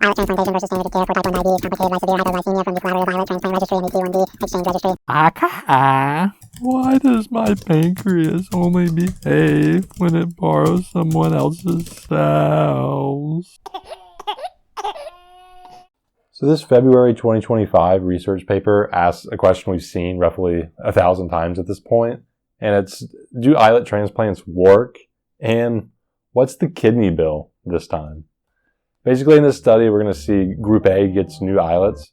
Islet transplantation versus standard of care for type 1 diabetes complicated by severe hypoglycemia from the collaborative Islet transplant registry and the T1D exchange registry. Why does my pancreas only behave when it borrows someone else's cells? So this February 2025 research paper asks a question we've seen roughly 1,000 times at this point, and it's, do islet transplants work? And what's the kidney bill this time? Basically in this study, we're going to see Group A gets new islets,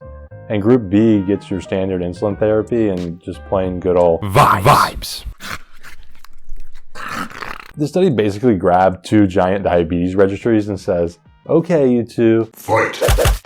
and Group B gets your standard insulin therapy and just plain good old vibes. This study basically grabbed two giant diabetes registries and says, okay, you two, fight!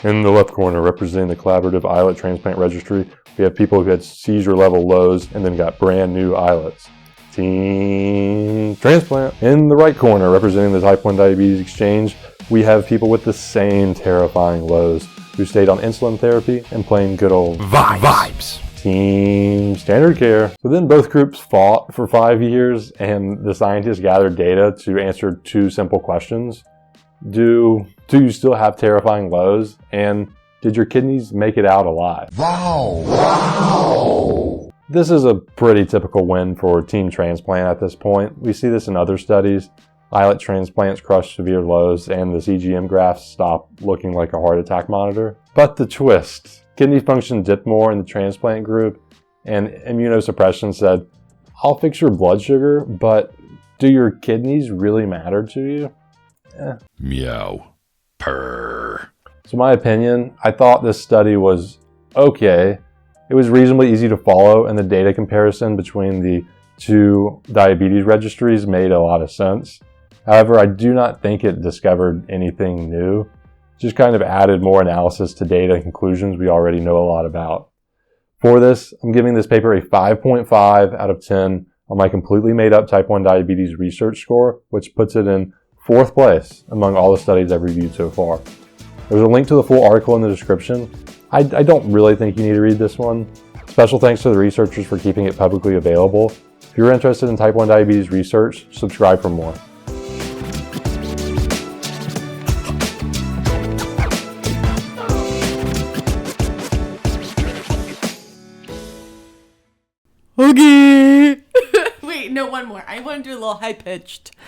In the left corner, representing the collaborative islet transplant registry, we have people who had seizure level lows and then got brand new islets. Team Transplant. In the right corner, representing the type 1 diabetes exchange, we have people with the same terrifying lows who stayed on insulin therapy and plain good old vibes. Team Standard Care. So then both groups fought for 5 years, and the scientists gathered data to answer two simple questions. Do you still have terrifying lows? And did your kidneys make it out alive? Wow! This is a pretty typical win for Team Transplant at this point. We see this in other studies. Islet transplants crush severe lows and the CGM graphs stop looking like a heart attack monitor. But the twist, kidney function dipped more in the transplant group, and immunosuppression said, I'll fix your blood sugar, but do your kidneys really matter to you? Meow. Purr. So my opinion, I thought this study was okay. It was reasonably easy to follow, and the data comparison between the two diabetes registries made a lot of sense. However, I do not think it discovered anything new. It just kind of added more analysis to data and conclusions we already know a lot about. For this, I'm giving this paper a 5.5 out of 10 on my completely made up type 1 diabetes research score, which puts it in 4th place among all the studies I've reviewed so far. There's a link to the full article in the description. I don't really think you need to read this one. Special thanks to the researchers for keeping it publicly available. If you're interested in type 1 diabetes research, subscribe for more. Okay. Wait, no, one more. I want to do a little high-pitched.